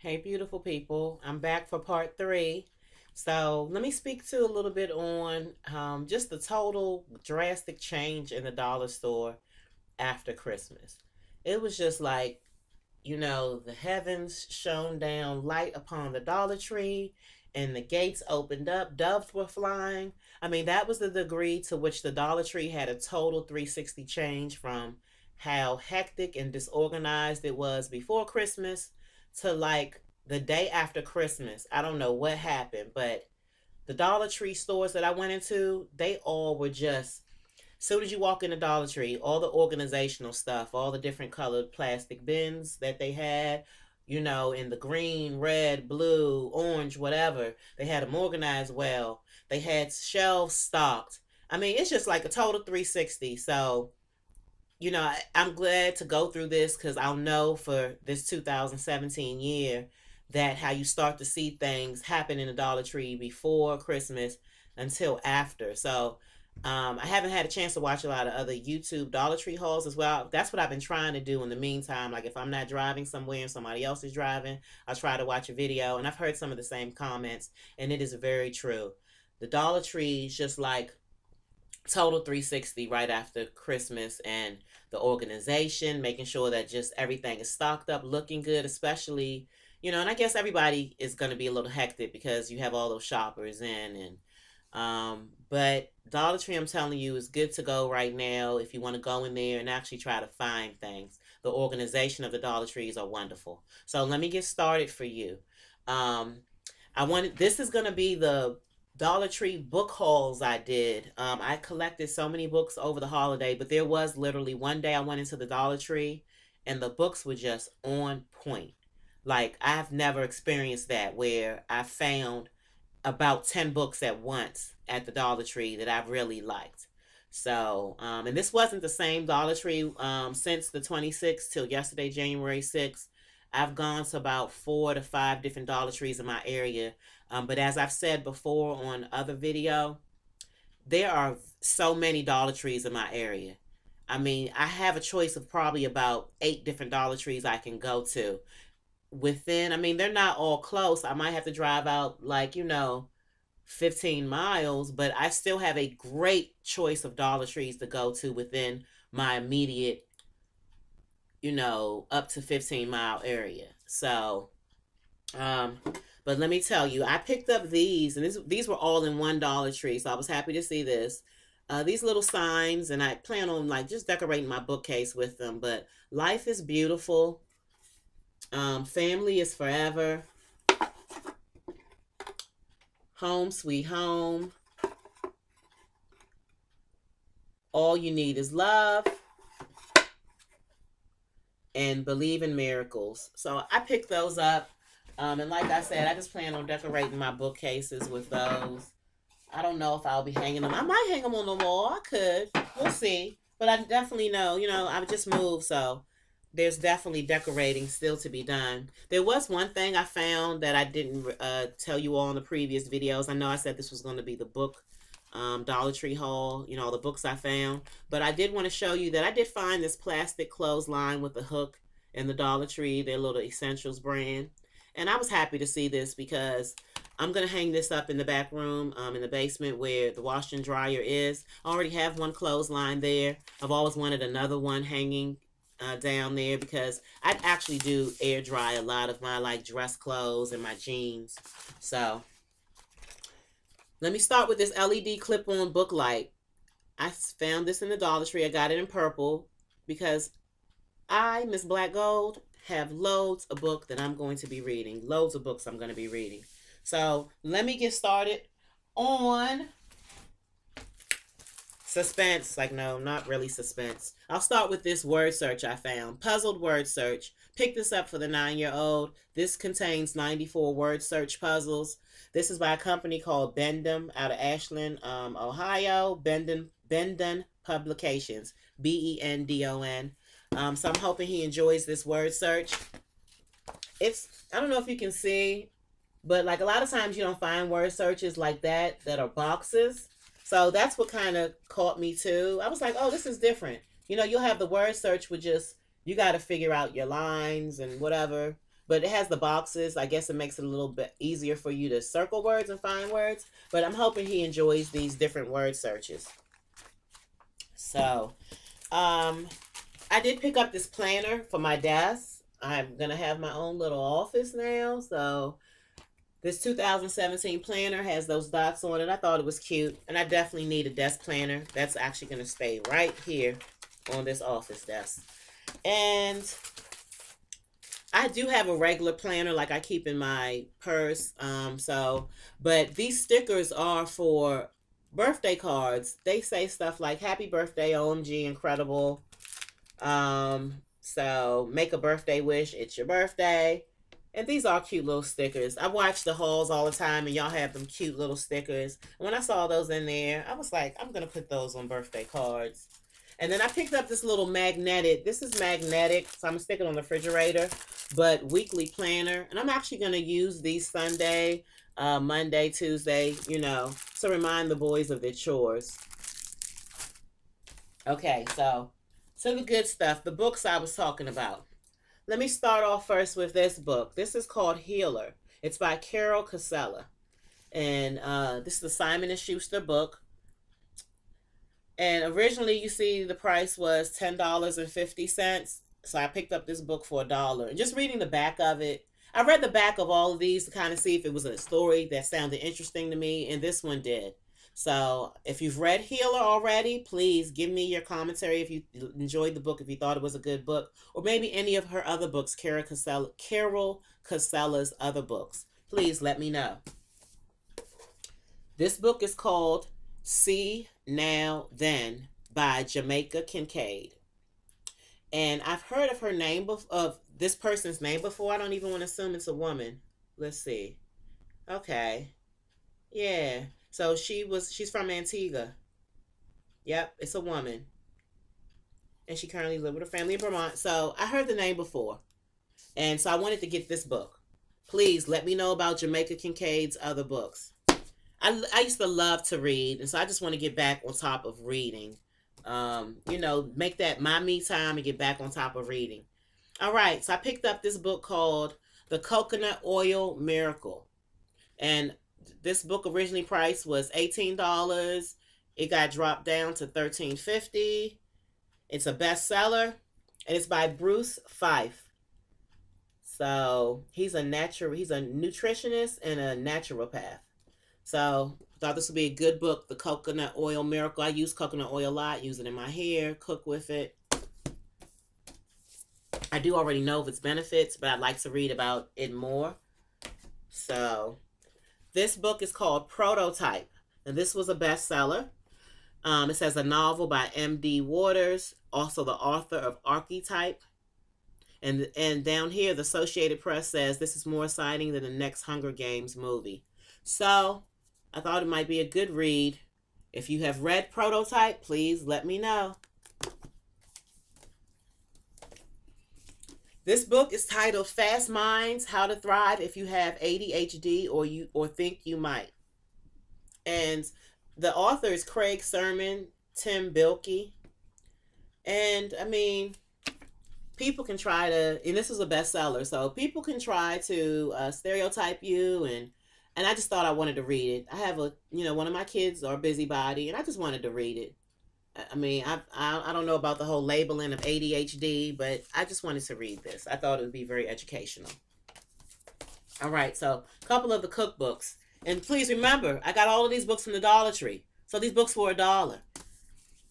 Hey, beautiful people. I'm back for part three. So, let me speak to a little bit on just the total drastic change in the dollar store after Christmas. It was just like, the heavens shone down light upon the Dollar Tree and the gates opened up, doves were flying. I mean, that was the degree to which the Dollar Tree had a total 360 change from how hectic and disorganized it was before Christmas to like the day after Christmas. I don't know what happened, but the Dollar Tree stores that I went into, they all were just soon as you walk in the Dollar Tree, all the organizational stuff, all the different colored plastic bins that they had, in the green, red, blue, orange, whatever, they had them organized well. They had shelves stocked. I mean, it's just like a total 360. So, I'm glad to go through this because I'll know for this 2017 year that how you start to see things happen in the Dollar Tree before Christmas until after. So I haven't had a chance to watch a lot of other YouTube Dollar Tree hauls as well. That's what I've been trying to do in the meantime. Like if I'm not driving somewhere and somebody else is driving, I'll try to watch a video. And I've heard some of the same comments, and it is very true. The Dollar Tree is just like total 360 right after Christmas, and the organization, making sure that just everything is stocked up, looking good, especially, and I guess everybody is going to be a little hectic because you have all those shoppers in and but Dollar Tree, I'm telling you, is good to go right now if you want to go in there and actually try to find things. The organization of the Dollar Trees are wonderful. So let me get started for you. Um, this is gonna be the Dollar Tree book hauls I did. I collected so many books over the holiday, but there was literally one day I went into the Dollar Tree and the books were just on point. Like I've never experienced that where I found about 10 books at once at the Dollar Tree that I've really liked. So, and this wasn't the same Dollar Tree since the 26th till yesterday, January 6th. I've gone to about 4 to 5 different Dollar Trees in my area. But as I've said before on other video, there are so many Dollar Trees in my area. I mean, I have a choice of probably about 8 different Dollar Trees I can go to within. I mean, they're not all close. I might have to drive out like, 15 miles, but I still have a great choice of Dollar Trees to go to within my immediate, up to 15-mile area. So, um, but let me tell you, I picked up these, and these were all in one Dollar Tree, so I was happy to see this. These little signs, and I plan on like just decorating my bookcase with them. But life is beautiful. Family is forever. Home sweet home. All you need is love. And believe in miracles. So I picked those up. And like I said, I just plan on decorating my bookcases with those. I don't know if I'll be hanging them. I might hang them on the wall. I could. We'll see. But I definitely know, I just moved, so there's definitely decorating still to be done. There was one thing I found that I didn't tell you all in the previous videos. I know I said this was going to be the book Dollar Tree haul, the books I found. But I did want to show you that I did find this plastic clothesline with a hook in the Dollar Tree, their little Essentials brand. And I was happy to see this because I'm going to hang this up in the back room, in the basement where the washer and dryer is. I already have one clothesline there. I've always wanted another one hanging down there because I actually do air dry a lot of my like dress clothes and my jeans. So let me start with this LED clip-on book light. I found this in the Dollar Tree. I got it in purple because I, Miss Black Gold, have loads of books that I'm going to be reading. Loads of books I'm going to be reading. So let me get started on suspense. Like, no, not really suspense. I'll start with this word search I found. Puzzled word search. Pick this up for the 9-year-old. This contains 94 word search puzzles. This is by a company called Bendon out of Ashland, Ohio. Bendon Publications. Bendon. So I'm hoping he enjoys this word search. I don't know if you can see, but like a lot of times you don't find word searches like that are boxes. So that's what kind of caught me too. I was like, oh, this is different. You'll have the word search with just, you got to figure out your lines and whatever. but it has the boxes. I guess it makes it a little bit easier for you to circle words and find words. But I'm hoping he enjoys these different word searches. So, I did pick up this planner for my desk. I'm going to have my own little office now. So, this 2017 planner has those dots on it. I thought it was cute. And I definitely need a desk planner. That's actually going to stay right here on this office desk. And I do have a regular planner like I keep in my purse. But these stickers are for birthday cards. They say stuff like happy birthday, OMG, incredible. So make a birthday wish. It's your birthday. And these are cute little stickers. I watch the hauls all the time, and y'all have them cute little stickers. And when I saw those in there, I was like, I'm going to put those on birthday cards. And then I picked up this little magnetic. This is magnetic, so I'm going to stick it on the refrigerator. But weekly planner. And I'm actually going to use these Sunday, Monday, Tuesday, to remind the boys of their chores. Okay, so the good stuff. The books I was talking about. Let me start off first with this book. This is called Healer. It's by Carol Casella. And this is the Simon & Schuster book. And originally, you see, the price was $10.50. So I picked up this book for $1. And just reading the back of it, I read the back of all of these to kind of see if it was a story that sounded interesting to me. And this one did. So if you've read Healer already, please give me your commentary if you enjoyed the book, if you thought it was a good book, or maybe any of her other books, Carol Casella's other books. Please let me know. This book is called See Now Then by Jamaica Kincaid. And I've heard of her name, of this person's name before. I don't even want to assume it's a woman. Let's see. Okay. Yeah. So she's from Antigua. Yep, it's a woman. And she currently lives with her family in Vermont. So I heard the name before. And so I wanted to get this book. Please let me know about Jamaica Kincaid's other books. I used to love to read. And so I just want to get back on top of reading. Make that my me time and get back on top of reading. All right. So I picked up this book called The Coconut Oil Miracle. And this book originally priced was $18. It got dropped down to $13.50. It's a bestseller, and it's by Bruce Fife. So he's a nutritionist and a naturopath. So I thought this would be a good book, The Coconut Oil Miracle. I use coconut oil a lot, use it in my hair, cook with it. I do already know of its benefits, but I'd like to read about it more. So this book is called Prototype, and this was a bestseller. It says a novel by M.D. Waters, also the author of Archetype. And down here, the Associated Press says this is more exciting than the next Hunger Games movie. So I thought it might be a good read. If you have read Prototype, please let me know. This book is titled Fast Minds, How to Thrive If You Have ADHD or Think You Might. And the author is Craig Sermon, Tim Bilkey. And I mean, people can try to, and this is a bestseller, so people can try to stereotype you, and I just thought I wanted to read it. I have one of my kids are a busybody, and I just wanted to read it. I mean, I don't know about the whole labeling of ADHD, but I just wanted to read this. I thought it would be very educational. All right, so a couple of the cookbooks. And please remember, I got all of these books from the Dollar Tree. So these books were $1.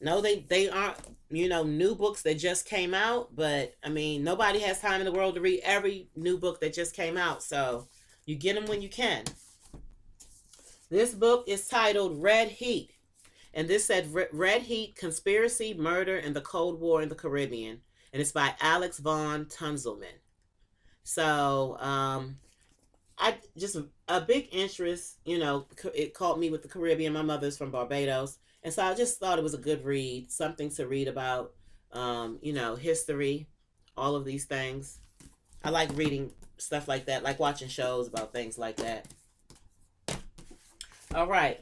No, they aren't, new books that just came out, but I mean, nobody has time in the world to read every new book that just came out. So you get them when you can. This book is titled Red Heat. And this said Red Heat, Conspiracy, Murder, and the Cold War in the Caribbean. And it's by Alex von Tunzelman. So, I just a big interest, it caught me with the Caribbean. My mother's from Barbados. And so I just thought it was a good read, something to read about, history, all of these things. I like reading stuff like that, like watching shows about things like that. All right.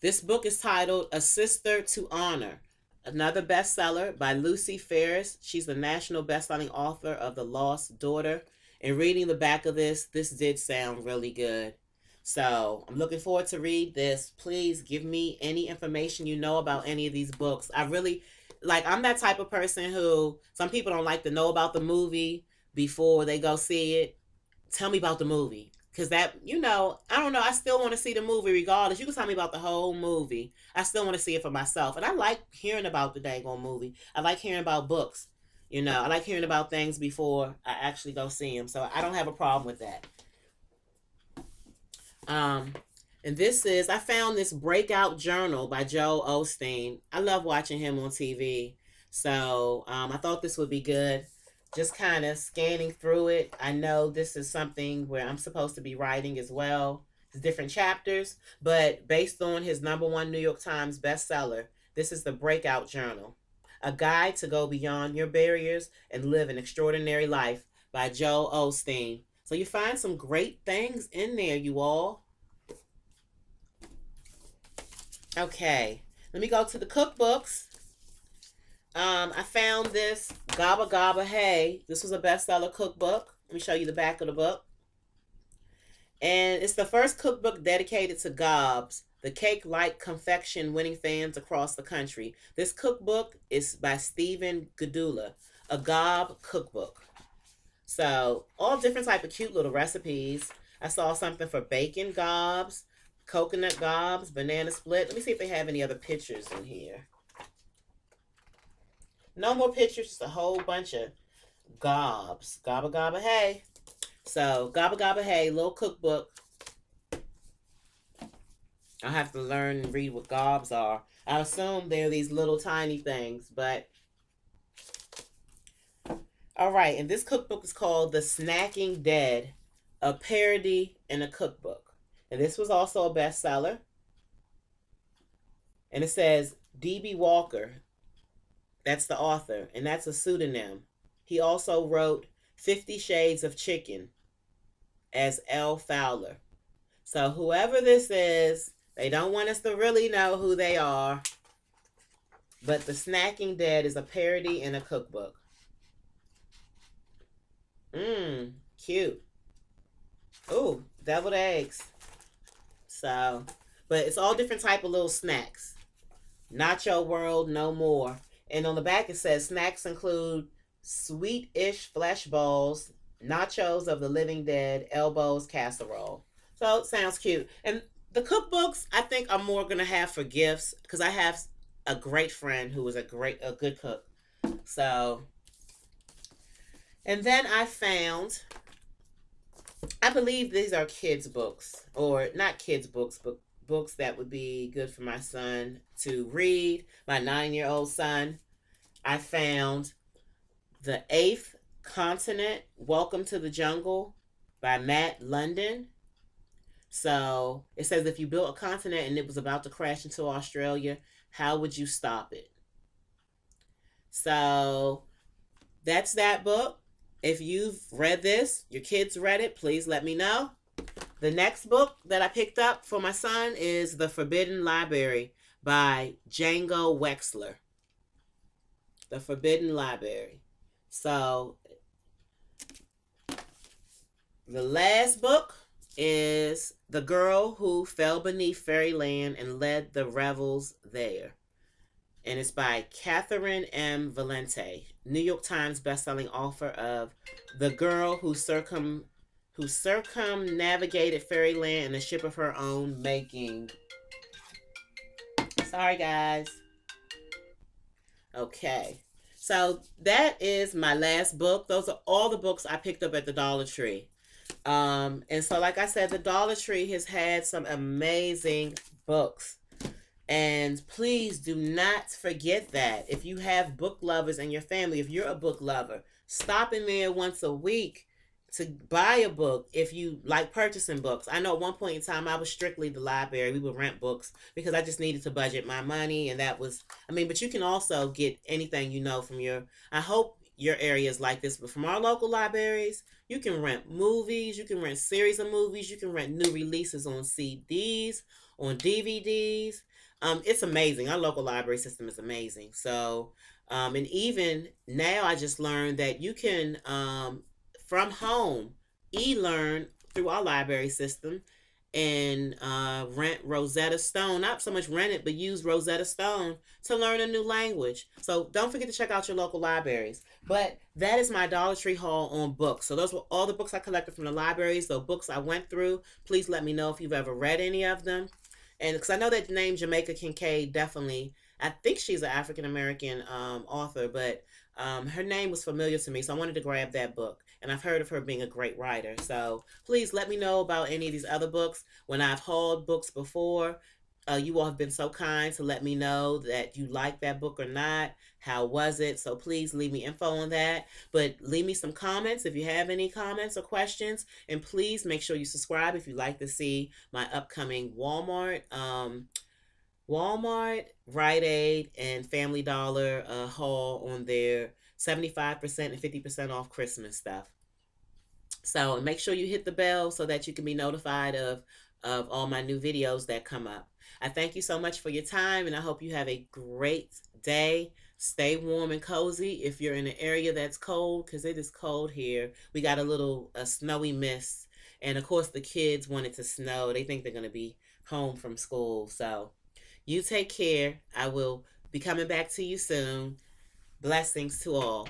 This book is titled A Sister to Honor, another bestseller by Lucy Ferris. She's the national bestselling author of The Lost Daughter. And reading the back of this did sound really good. So I'm looking forward to read this. Please give me any information you know about any of these books. I really like. I'm that type of person who some people don't like to know about the movie before they go see it. Tell me about the movie. Because that, I don't know. I still want to see the movie regardless. You can tell me about the whole movie. I still want to see it for myself. And I like hearing about the dang old movie. I like hearing about books. I like hearing about things before I actually go see them. So I don't have a problem with that. Um, and I found this Breakout Journal by Joel Osteen. I love watching him on TV. So I thought this would be good. Just kind of scanning through it. I know this is something where I'm supposed to be writing as well. It's different chapters, but based on his #1 New York Times bestseller, this is the Breakout Journal, a guide to go beyond your barriers and live an extraordinary life by Joel Osteen. So you find some great things in there, you all. Okay, let me go to the cookbooks. I found this Gaba Gaba Hey. This was a bestseller cookbook. Let me show you the back of the book. And it's the first cookbook dedicated to gobs, the cake-like confection winning fans across the country. This cookbook is by Stephen Gudula, a gob cookbook. So all different type of cute little recipes. I saw something for bacon gobs, coconut gobs, banana split. Let me see if they have any other pictures in here. No more pictures, just a whole bunch of gobs. Gobba Gobba Hey. So, Gobba Gobba Hey, little cookbook. I'll have to learn and read what gobs are. I assume they're these little tiny things, but... Alright, and this cookbook is called The Snacking Dead, a parody and a cookbook. And this was also a bestseller. And it says D.B. Walker. That's the author, and that's a pseudonym. He also wrote 50 Shades of Chicken as L. Fowler. So whoever this is, they don't want us to really know who they are. But The Snacking Dead is a parody and a cookbook. Cute. Ooh, deviled eggs. So, but it's all different type of little snacks. Nacho World, no more. And on the back it says snacks include sweet-ish flesh balls, nachos of the living dead, elbows, casserole. So it sounds cute. And the cookbooks I think I'm more gonna have for gifts because I have a great friend who is a good cook. So, and then I found, I believe these are kids books, or not kids books, but books that would be good for my son to read, my 9-year-old son. I found The Eighth Continent, Welcome to the Jungle by Matt London. So it says if you built a continent and it was about to crash into Australia, how would you stop it? So that's that book. If you've read this, your kids read it, please let me know. The next book that I picked up for my son is The Forbidden Library by Django Wexler. The Forbidden Library. So, the last book is The Girl Who Fell Beneath Fairyland and Led the Revels There. And it's by Catherine M. Valente, New York Times bestselling author of The Girl Who circumnavigated fairyland in a ship of her own making. Sorry, guys. Okay. So that is my last book. Those are all the books I picked up at the Dollar Tree. And so, like I said, the Dollar Tree has had some amazing books. And please do not forget that. If you have book lovers in your family, if you're a book lover, stop in there once a week to buy a book if you like purchasing books. I know at one point in time I was strictly the library. We would rent books because I just needed to budget my money, and that was, but you can also get anything from I hope your area is like this, but from our local libraries, you can rent movies, you can rent series of movies, you can rent new releases on CDs, on DVDs. It's amazing. Our local library system is amazing. So, and even now I just learned that you can, from home, e-learn through our library system, and rent Rosetta Stone. Not so much rent it, but use Rosetta Stone to learn a new language. So don't forget to check out your local libraries. But that is my Dollar Tree haul on books. So those were all the books I collected from the libraries. So books I went through. Please let me know if you've ever read any of them. And because I know that name Jamaica Kincaid, definitely, I think she's an African American author, but her name was familiar to me, so I wanted to grab that book. And I've heard of her being a great writer. So please let me know about any of these other books. When I've hauled books before, you all have been so kind to let me know that you like that book or not. How was it? So please leave me info on that. But leave me some comments if you have any comments or questions. And please make sure you subscribe if you'd like to see my upcoming Walmart, Rite Aid, and Family Dollar haul on their 75% and 50% off Christmas stuff. So make sure you hit the bell so that you can be notified of all my new videos that come up. I thank you so much for your time, and I hope you have a great day. Stay warm and cozy if you're in an area that's cold, because it is cold here. We got a snowy mist, and of course the kids want it to snow. They think they're going to be home from school. So you take care. I will be coming back to you soon. Blessings to all.